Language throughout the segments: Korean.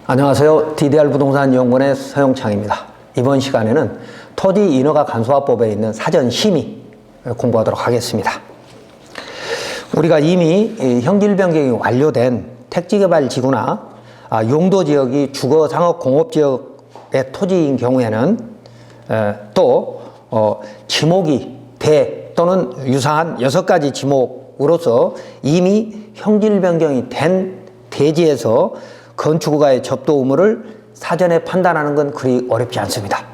안녕하세요. DDR 부동산 연구원의 서영창입니다. 이번 시간에는 토지 인허가 간소화법에 있는 사전 심의 공부하도록 하겠습니다. 우리가 이미 형질 변경이 완료된 택지개발지구나 용도지역이 주거상업공업지역의 토지인 경우에는 또 지목이 대 또는 유사한 6가지 지목으로서 이미 형질 변경이 된 대지에서 건축허가의 접도 의무를 사전에 판단하는 건 그리 어렵지 않습니다.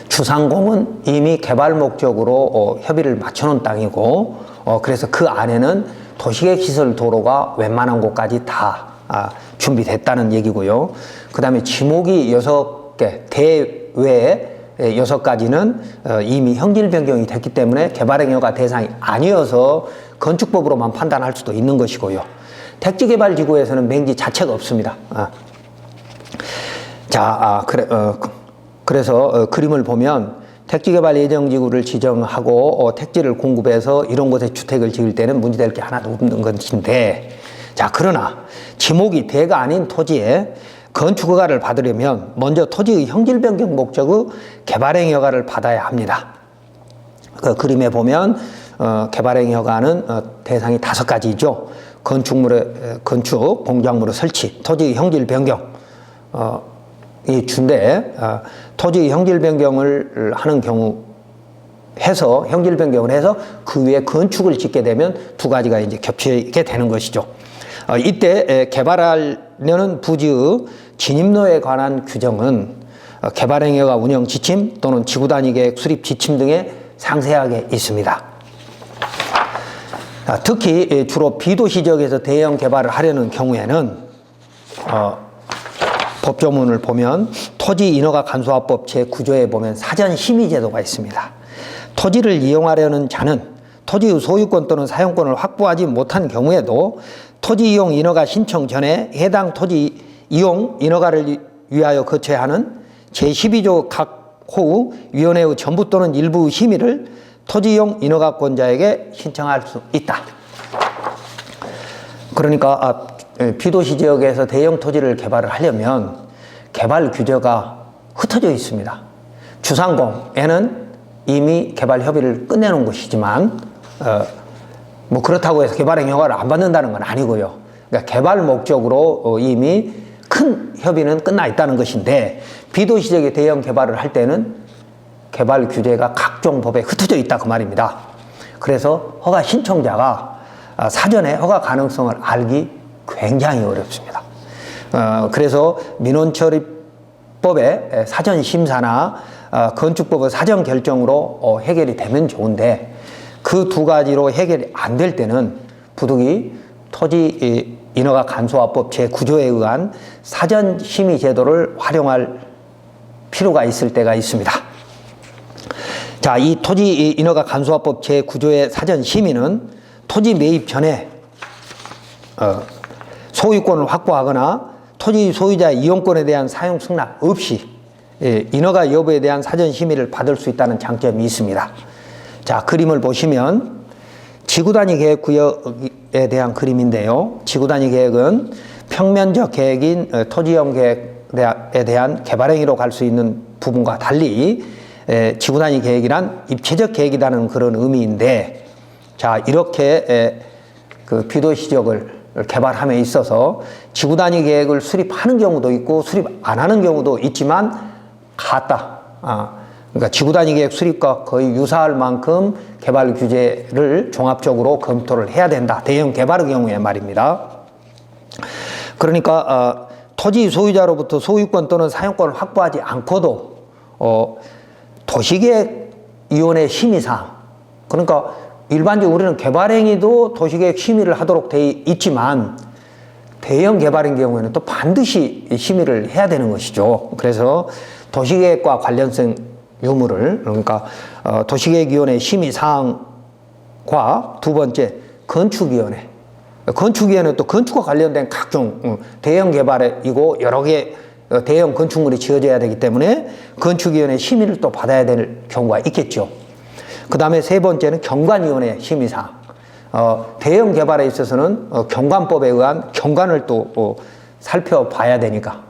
주상공은 이미 개발 목적으로 협의를 맞춰놓은 땅이고 그래서 그 안에는 도시계획시설 도로가 웬만한 곳까지 다 준비됐다는 얘기고요. 그 다음에 지목이 6개, 대외에 6가지는 이미 형질 변경이 됐기 때문에 개발행위가 대상이 아니어서 건축법으로만 판단할 수도 있는 것이고요. 택지개발지구에서는 맹지 자체가 없습니다. 그래서 그림을 보면 택지개발 예정지구를 지정하고 택지를 공급해서 이런 곳에 주택을 지을 때는 문제될 게 하나도 없는 것인데, 그러나 지목이 대가 아닌 토지에 건축허가를 받으려면 먼저 토지의 형질 변경 목적의 개발행위 허가를 받아야 합니다. 그 그림에 보면 개발행위 허가는 대상이 5가지죠. 건축, 공작물의 설치, 토지의 형질 변경 이 주인데 토지의 형질 변경을 하는 경우 형질 변경을 해서 그 위에 건축을 짓게 되면 2가지가 이제 겹치게 되는 것이죠. 이때 개발하려는 부지의 진입로에 관한 규정은 개발행위허가 운영 지침 또는 지구단위 계획 수립 지침 등에 상세하게 있습니다. 특히 주로 비도시 지역에서 대형 개발을 하려는 경우에는 법조문을 보면 토지인허가 간소화법 제9조에 보면 사전심의 제도가 있습니다. 토지를 이용하려는 자는 토지의 소유권 또는 사용권을 확보하지 못한 경우에도 토지이용 인허가 신청 전에 해당 토지 이용 인허가를 위하여 거쳐야 하는 제12조 각 호의 위원회의 전부 또는 일부 심의를 토지이용 인허가권자에게 신청할 수 있다. 그러니까 비도시 지역에서 대형 토지를 개발을 하려면 개발 규제가 흩어져 있습니다. 주상공에는 이미 개발 협의를 끝내놓은 것이지만 뭐 그렇다고 해서 개발행위 허가를 안 받는다는 건 아니고요. 그러니까 개발 목적으로 이미 큰 협의는 끝나 있다는 것인데 비도시 지역에 대형 개발을 할 때는 개발 규제가 각종 법에 흩어져 있다 그 말입니다. 그래서 허가 신청자가 사전에 허가 가능성을 알기 굉장히 어렵습니다. 그래서 민원처리법의 사전심사나 건축법의 사전결정으로 해결이 되면 좋은데 그 2가지로 해결이 안 될 때는 부득이 토지인허가 간소화법 제9조에 의한 사전심의 제도를 활용할 필요가 있을 때가 있습니다. 이 토지인허가 간소화법 제9조의 사전심의는 토지 매입 전에 소유권을 확보하거나 토지 소유자의 이용권에 대한 사용 승낙 없이 인허가 여부에 대한 사전심의를 받을 수 있다는 장점이 있습니다. 그림을 보시면 지구단위 계획구역에 대한 그림인데요. 지구단위 계획은 평면적 계획인 토지형 계획에 대한 개발행위로 갈 수 있는 부분과 달리 지구단위 계획이란 입체적 계획이라는 그런 의미인데 이렇게 그 비도시 지역을 개발함에 있어서 지구단위 계획을 수립하는 경우도 있고 수립 안 하는 경우도 있지만 같다. 그러니까 지구단위 계획 수립과 거의 유사할 만큼 개발 규제를 종합적으로 검토를 해야 된다. 대형 개발의 경우에 말입니다. 그러니까 토지 소유자로부터 소유권 또는 사용권을 확보하지 않고도 도시계획위원회 심의사항, 그러니까 일반적으로 우리는 개발행위도 도시계획 심의를 하도록 되어 있지만 대형 개발인 경우에는 또 반드시 심의를 해야 되는 것이죠. 그래서 도시계획과 관련성 유무를, 그러니까 도시계획위원회 심의사항과 2번째 건축위원회. 건축위원회는 또 건축과 관련된 각종 대형 개발이고 여러 개 대형 건축물이 지어져야 되기 때문에 건축위원회 심의를 또 받아야 될 경우가 있겠죠. 그 다음에 3번째는 경관위원회 심의사항. 대형 개발에 있어서는 경관법에 의한 경관을 또 살펴봐야 되니까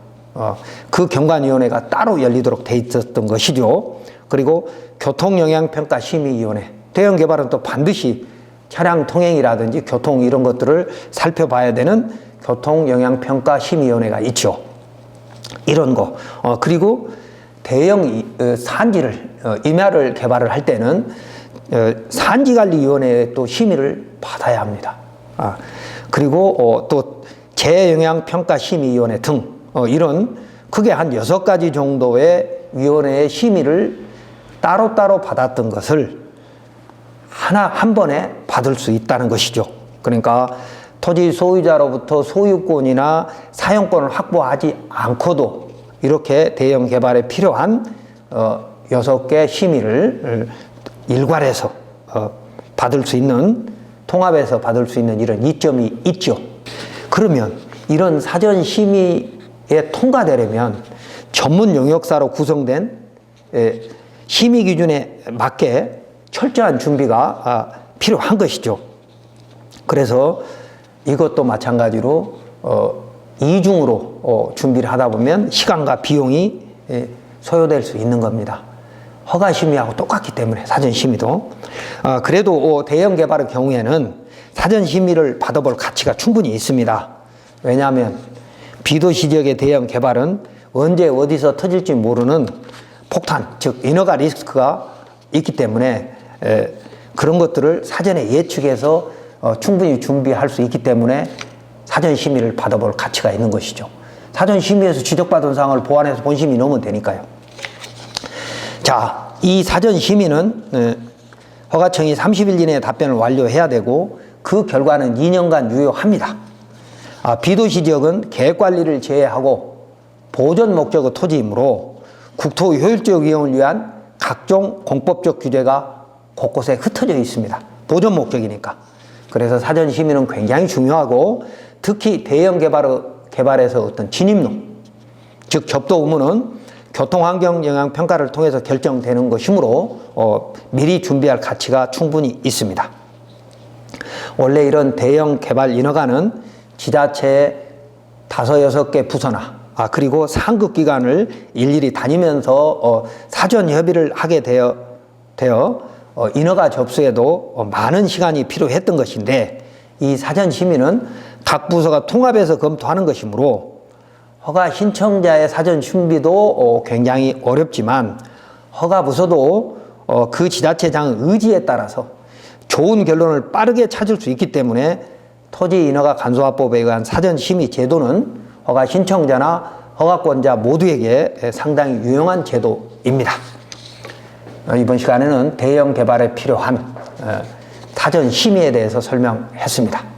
그 경관위원회가 따로 열리도록 돼 있었던 것이죠. 그리고 교통영향평가심의위원회, 대형 개발은 또 반드시 차량 통행이라든지 교통 이런 것들을 살펴봐야 되는 교통영향평가심의위원회가 있죠. 이런 거. 그리고 대형 산지를 임야를 개발을 할 때는 산지관리위원회의 또 심의를 받아야 합니다. 그리고 또 재영향평가심의위원회 등 이런 크게 한 6가지 정도의 위원회의 심의를 따로따로 받았던 것을 한 번에 받을 수 있다는 것이죠. 그러니까 토지 소유자로부터 소유권이나 사용권을 확보하지 않고도 이렇게 대형 개발에 필요한 6개 심의를 일괄해서 받을 수 있는, 통합해서 받을 수 있는 이런 이점이 있죠. 그러면 이런 사전 심의에 통과되려면 전문 영역사로 구성된 심의 기준에 맞게 철저한 준비가 필요한 것이죠. 그래서 이것도 마찬가지로 이중으로 준비를 하다 보면 시간과 비용이 소요될 수 있는 겁니다. 허가 심의하고 똑같기 때문에 사전 심의도. 그래도 대형 개발의 경우에는 사전 심의를 받아볼 가치가 충분히 있습니다. 왜냐하면 비도시 지역의 대형 개발은 언제 어디서 터질지 모르는 폭탄, 즉 인허가 리스크가 있기 때문에 그런 것들을 사전에 예측해서 충분히 준비할 수 있기 때문에 사전 심의를 받아볼 가치가 있는 것이죠. 사전 심의에서 지적받은 사항을 보완해서 본심의 넣으면 되니까요. 자, 이 사전 심의는 허가청이 30일 이내에 답변을 완료해야 되고 그 결과는 2년간 유효합니다. 비도시 지역은 계획관리를 제외하고 보존 목적의 토지이므로 국토 효율적 이용을 위한 각종 공법적 규제가 곳곳에 흩어져 있습니다. 보존 목적이니까. 그래서 사전 심의는 굉장히 중요하고 특히 대형 개발에서 어떤 진입로, 즉 접도 의무는 교통환경영향평가를 통해서 결정되는 것이므로 미리 준비할 가치가 충분히 있습니다. 원래 이런 대형 개발 인허가는 지자체의 5, 6개 부서나 그리고 상급기관을 일일이 다니면서 사전 협의를 하게 되어 인허가 접수에도 많은 시간이 필요했던 것인데 이 사전 심의는 각 부서가 통합해서 검토하는 것이므로 허가 신청자의 사전 준비도 굉장히 어렵지만 허가 부서도 그 지자체장의 의지에 따라서 좋은 결론을 빠르게 찾을 수 있기 때문에 토지 인허가 간소화법에 의한 사전 심의 제도는 허가 신청자나 허가권자 모두에게 상당히 유용한 제도입니다. 이번 시간에는 대형 개발에 필요한 사전 심의에 대해서 설명했습니다.